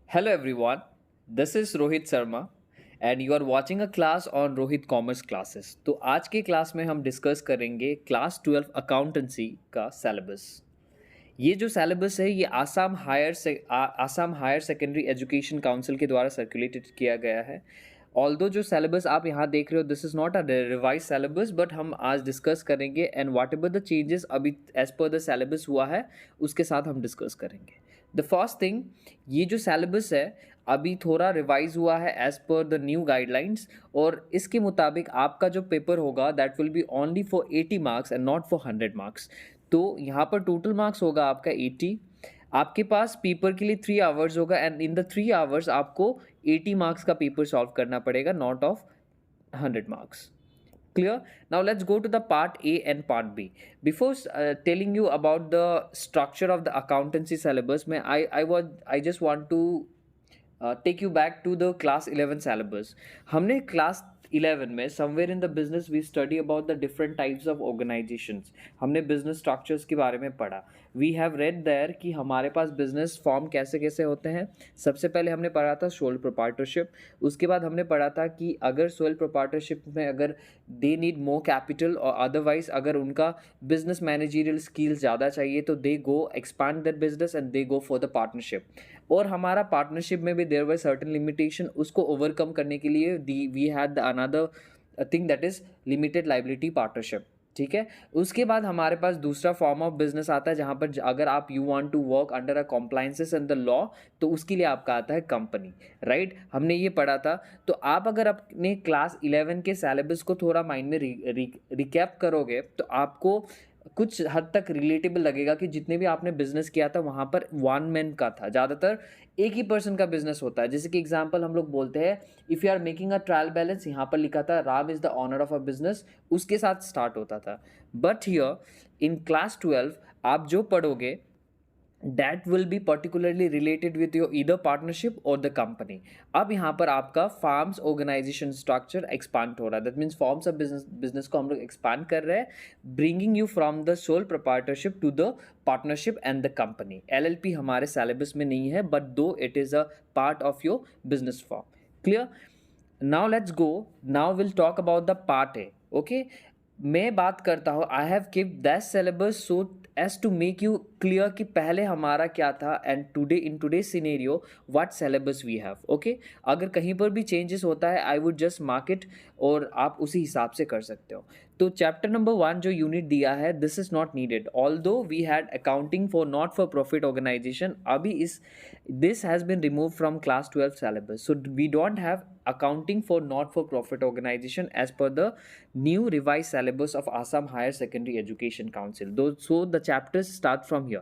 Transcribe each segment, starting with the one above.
Hello everyone, this is Rohit Sharma and you are watching a class on Rohit commerce classes. तो आज के class में हम डिस्कस करेंगे क्लास 12 अकाउंटेंसी का सिलेबस। ये जो सिलेबस है ये Assam higher secondary education council के द्वारा सर्कुलेटेड किया गया है। ऑल्दो जो सिलेबस आप यहाँ देख रहे हो this is not a revise syllabus, but हम आज डिस्कस करेंगे and what ever the changes अभी एज पर द सिलेबस हुआ है उसके साथ हम डिस्कस करेंगे। द फर्स्ट थिंग, ये जो सिलेबस है अभी थोड़ा रिवाइज हुआ है as per the new guidelines, और इसके मुताबिक आपका जो पेपर होगा that will B only for 80 marks and not for 100 marks. तो यहाँ पर टोटल मार्क्स होगा आपका 80। आपके पास पेपर के लिए 3 आवर्स होगा एंड इन द 3 आवर्स आपको 80 मार्क्स का पेपर सॉल्व करना पड़ेगा, not of 100 marks. Clear? Now let's go to the part A and part B. Before telling you about the structure of the accountancy syllabus, I just want to take you back to the class 11 syllabus. हमने class 11 में somewhere in the business we study about the different types of organizations. हमने business structures के बारे में पढ़ा. We have read there कि हमारे पास business form कैसे कैसे होते हैं. सबसे पहले हमने पढ़ा था sole proprietorship. उसके बाद हमने पढ़ा था कि अगर sole proprietorship में अगर they need more capital और otherwise अगर उनका business managerial skills ज़्यादा चाहिए तो they go expand their business and they go for the partnership. और हमारा पार्टनरशिप में भी देयर वर सर्टेन लिमिटेशन, उसको ओवरकम करने के लिए we had another thing that is limited liability partnership. ठीक है, उसके बाद हमारे पास दूसरा फॉर्म ऑफ बिजनेस आता है जहाँ पर अगर आप you want to work under a compliances and the law तो उसके लिए आपका आता है कंपनी। राइट, हमने ये पढ़ा था। तो आप अगर अपने क्लास 11 के सिलेबस को थोड़ा माइंड में रिकैप करोगे तो आपको कुछ हद तक रिलेटेबल लगेगा कि जितने भी आपने बिजनेस किया था वहाँ पर वन मैन का था, ज़्यादातर एक ही पर्सन का बिजनेस होता है। जैसे कि एग्जांपल हम लोग बोलते हैं if you are making a trial balance, यहाँ पर लिखा था Ram is the owner of a business, उसके साथ स्टार्ट होता था। बट हियर इन क्लास 12 आप जो पढ़ोगे that will be particularly related with your either partnership or the company. अब यहाँ पर आपका farms organization structure expand हो रहा है, that means forms of business को हम लोग expand कर रहे हैं, bringing you from the sole proprietorship to the partnership and the company. LLP हमारे syllabus में नहीं है, but though it is a part of your business form. Clear? Now let's go. Now we'll talk about the part A. Okay, मैं बात करता हूँ I have keep that syllabus so as to make you clear कि पहले हमारा क्या था and today in today scenario what syllabus we have. Okay, अगर कहीं पर भी चेंजेस होता है I would just mark it और आप उसी हिसाब से कर सकते हो। तो चैप्टर नंबर 1 जो यूनिट दिया है this is not needed, although we had accounting for not for profit organisation, अभी इस this has been remove from class 12 syllabus, so we don't have accounting for not for profit organization as per the new revised syllabus of Assam Higher Secondary Education Council. So the chapters start from here.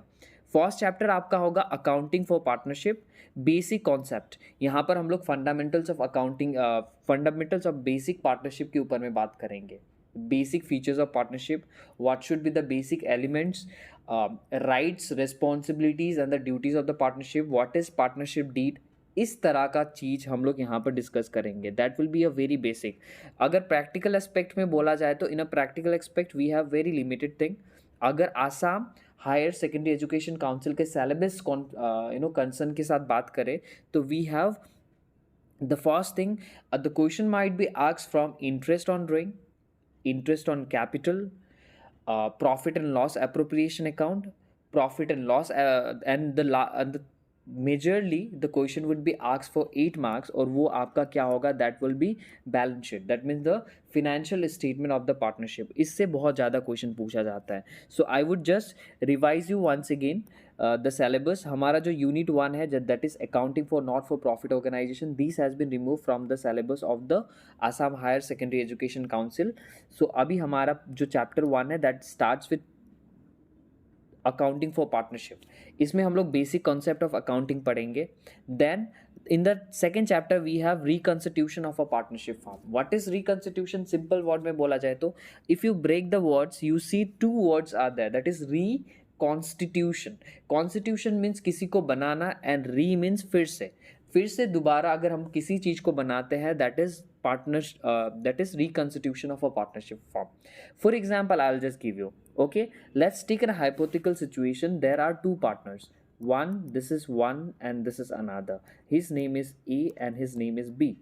First chapter आपका होगा accounting for partnership, basic concept. यहाँ पर हम लोग fundamentals of accounting, fundamentals of basic partnership के ऊपर में बात करेंगे। Basic features of partnership, what should be the basic elements, rights, responsibilities and the duties of the partnership, what is partnership deed, इस तरह का चीज़ हम लोग यहाँ पर डिस्कस करेंगे। That will be a very basic. अगर प्रैक्टिकल एस्पेक्ट में बोला जाए तो in a practical aspect we have very limited thing. अगर Assam higher secondary education council के सिलेबस कंसर्न के साथ बात करें तो we have the first thing, the question might be asked from interest on drawing, interest on capital, profit and loss appropriation account, profit and loss, and the majorly the question would be asked for 8 marks और वो आपका क्या होगा, that will be balance sheet, that means the financial statement of the partnership। इससे बहुत ज़्यादा question पूछा जाता है। So I would just revise you once again the syllabus। हमारा जो यूनिट 1 है that is accounting for not for profit organization, this has been removed from the syllabus of the Assam Higher Secondary Education Council। So अभी हमारा जो chapter 1 है that starts with accounting for partnership, इसमें हम लोग basic concept of accounting पढ़ेंगे। Then in the second chapter we have reconstitution of a partnership form. What is reconstitution? Simple word में बोला जाए तो if you break the words you see 2 words are there, that is re constitution. Constitution means किसी को बनाना and re means फिर से दोबारा अगर हम किसी चीज़ को बनाते हैं that is that is reconstitution of a partnership form. For example, I'll just give you, okay, let's take a hypothetical situation, there are 2 partners, one, this is one, and this is another. His name is A and his name is B.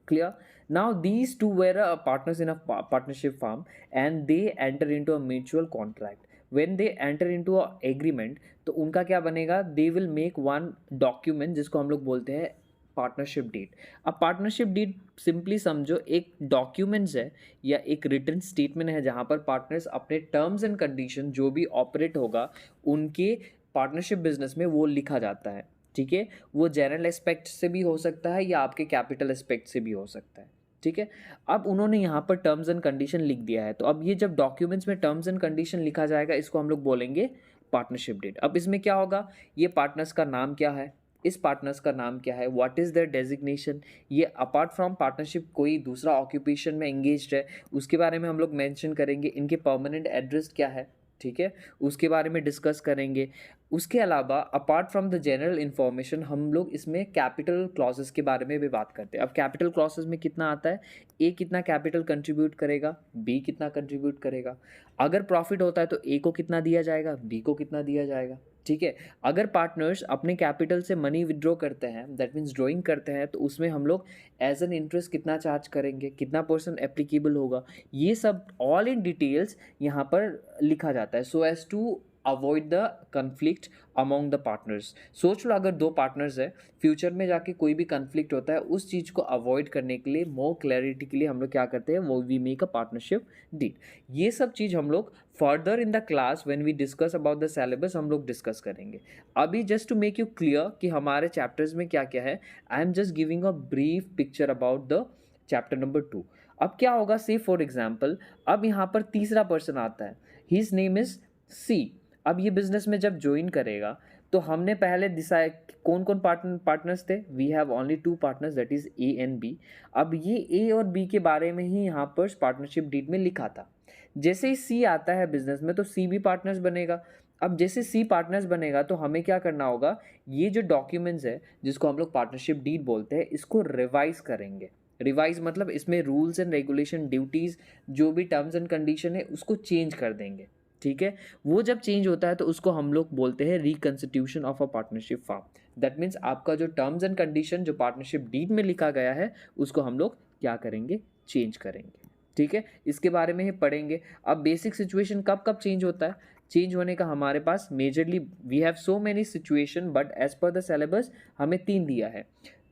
Clear? Now these two were partners in a partnership firm, and they enter into a mutual contract. When they enter into a agreement, तो उनका क्या बनेगा? They will make one document जिसको हम लोग बोलते हैं partnership deed. अब पार्टनरशिप डीड सिंपली समझो एक डॉक्यूमेंट्स है या एक रिटन स्टेटमेंट है जहाँ पर पार्टनर्स अपने टर्म्स एंड कंडीशन जो भी ऑपरेट होगा उनके पार्टनरशिप बिजनेस में वो लिखा जाता है. ठीक है, वो जनरल एस्पेक्ट से भी हो सकता है या आपके कैपिटल एस्पेक्ट से भी हो सकता है. ठीक है, अब उन्होंने यहाँ पर टर्म्स एंड कंडीशन लिख दिया है, तो अब ये जब डॉक्यूमेंट्स में टर्म्स एंड कंडीशन लिखा जाएगा इसको हम लोग बोलेंगे पार्टनरशिप डीड. अब इसमें क्या होगा? ये पार्टनर्स का नाम क्या है, इस पार्टनर्स का नाम क्या है, व्हाट इज़ देयर डेजिग्नेशन, ये अपार्ट फ्रॉम पार्टनरशिप कोई दूसरा ऑक्यूपेशन में एंगेज्ड है उसके बारे में हम लोग मेंशन करेंगे, इनके परमानेंट एड्रेस क्या है. ठीक है, उसके बारे में डिस्कस करेंगे. उसके अलावा apart from the general information हम लोग इसमें कैपिटल क्लॉसेस के बारे में भी बात करते हैं. अब कैपिटल क्लॉसेस में कितना आता है? ए कितना कैपिटल कंट्रीब्यूट करेगा, बी कितना कंट्रीब्यूट करेगा, अगर प्रॉफिट होता है तो ए को कितना दिया जाएगा, बी को कितना दिया जाएगा. ठीक है, अगर पार्टनर्स अपने कैपिटल से मनी विड्रॉ करते हैं, दैट मीन्स ड्रॉइंग करते हैं, तो उसमें हम लोग एज एन इंटरेस्ट कितना चार्ज करेंगे, कितना परसेंट एप्लीकेबल होगा, ये सब ऑल इन डिटेल्स यहाँ पर लिखा जाता है so as to avoid the conflict among the partners. सोच लो अगर दो पार्टनर्स है, फ्यूचर में जाके कोई भी कन्फ्लिक्ट होता है, उस चीज़ को अवॉइड करने के लिए, मोर क्लैरिटी के लिए हम लोग क्या करते हैं, वो we make a partnership deed. ये सब चीज़ हम लोग further in the class when we discuss about the syllabus हम लोग डिस्कस करेंगे. अभी just to make you clear कि हमारे चैप्टर्स में क्या क्या है, I am just giving a brief picture about the chapter number 2. अब क्या होगा, से फॉर एग्जाम्पल अब यहाँ पर तीसरा पर्सन आता है, हिज नेम इज सी. अब ये बिजनेस में जब ज्वाइन करेगा तो हमने पहले डिसाइड कौन कौन पार्टनर्स थे, we have only 2 partners that is A and B. अब ये ए और बी के बारे में ही यहाँ पर पार्टनरशिप डीड में लिखा था. जैसे ही सी आता है बिजनेस में तो सी भी पार्टनर्स बनेगा. अब जैसे सी पार्टनर्स बनेगा तो हमें क्या करना होगा, ये जो डॉक्यूमेंट्स है जिसको हम लोग पार्टनरशिप डीड बोलते हैं इसको रिवाइज करेंगे. रिवाइज मतलब इसमें रूल्स एंड रेगुलेशन, ड्यूटीज़, जो भी टर्म्स एंड कंडीशन है उसको चेंज कर देंगे. ठीक है, वो जब चेंज होता है तो उसको हम लोग बोलते हैं reconstitution of a partnership form. That means आपका जो टर्म्स एंड कंडीशन जो पार्टनरशिप डीड में लिखा गया है उसको हम लोग क्या करेंगे, चेंज करेंगे. ठीक है, इसके बारे में ही पढ़ेंगे. अब बेसिक सिचुएशन कब कब चेंज होता है, चेंज होने का हमारे पास majorly we have so many situation but as per the syllabus हमें 3 दिया है.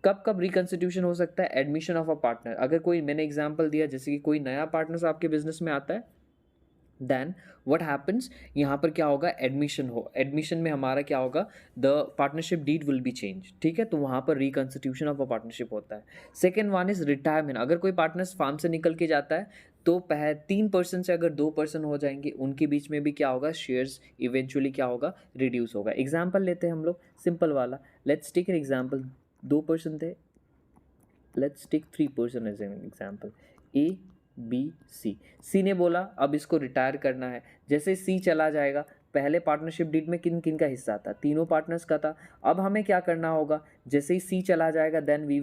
कब कब रिकंस्टिट्यूशन हो सकता है, एडमिशन ऑफ अ पार्टनर. अगर कोई, मैंने एग्जांपल दिया जैसे कि कोई नया पार्टनर आपके बिजनेस में आता है, देन व्हाट हैपन्स, यहाँ पर क्या होगा, एडमिशन हो, एडमिशन में हमारा क्या होगा, the partnership deed will be change. ठीक है, तो वहाँ पर रिकंस्टिट्यूशन ऑफ अ पार्टनरशिप होता है. Second one is retirement. अगर कोई पार्टनर्स फार्म से निकल के जाता है तो 3% से अगर 2% हो जाएंगे उनके बीच में भी क्या होगा, शेयर्स इवेंचुअली क्या होगा, रिड्यूस होगा. एग्जाम्पल लेते हैं हम लोग सिंपल वाला, लेट्स टेक एन एग्जाम्पल. 2% थे, let's take 3% as an example. A B C, C ने बोला अब इसको रिटायर करना है. जैसे सी चला जाएगा, पहले पार्टनरशिप डीड में किन किन का हिस्सा था, तीनों पार्टनर्स का था. अब हमें क्या करना होगा, जैसे ही सी चला जाएगा then we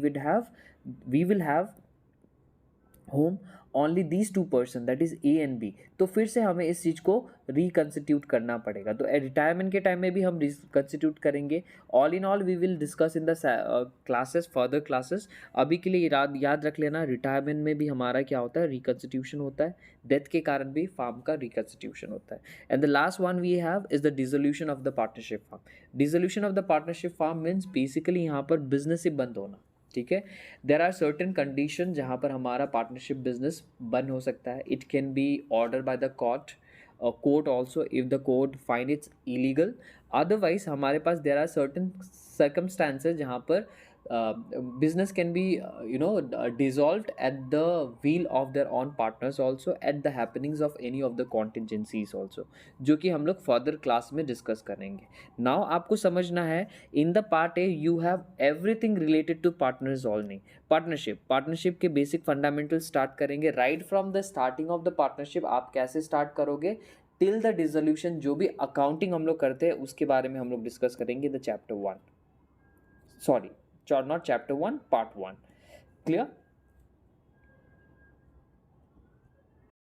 will have home only these 2% that is A and B. तो फिर से हमें इस चीज़ को रिकंस्टिट्यूट करना पड़ेगा. तो रिटायरमेंट के टाइम में भी हम रिकंस्टिट्यूट करेंगे. All in all we will discuss in the classes, further classes. अभी के लिए याद रख लेना, रिटायरमेंट में भी हमारा क्या होता है, रिकंस्टिट्यूशन होता है. डेथ के कारण भी फार्म का रिकंस्टिट्यूशन होता है. And the last one we have is the dissolution of the partnership firm. Dissolution of the partnership firm means basically यहाँ पर बिजनेस ही बंद होना. ठीक है, देर आर सर्टेन कंडीशन जहाँ पर हमारा पार्टनरशिप बिजनेस बंद हो सकता है. It can be order by the court also if the court find its illegal. Otherwise हमारे पास देर आर सर्टेन सर्कमस्टांसेस जहाँ पर business can be dissolved at the will of their own partners also at the happenings of any of the contingencies also, जो कि हम लोग further class में discuss करेंगे. Now आपको समझना है, in the part A you have everything related to partners only. Partnership के बेसिक फंडामेंटल स्टार्ट करेंगे. Right from the starting of the partnership आप कैसे स्टार्ट करोगे टिल द डिसोल्यूशन, जो भी अकाउंटिंग हम लोग करते हैं उसके बारे में हम लोग डिस्कस करेंगे the chapter 1, sorry not chapter 1, part 1. Clear?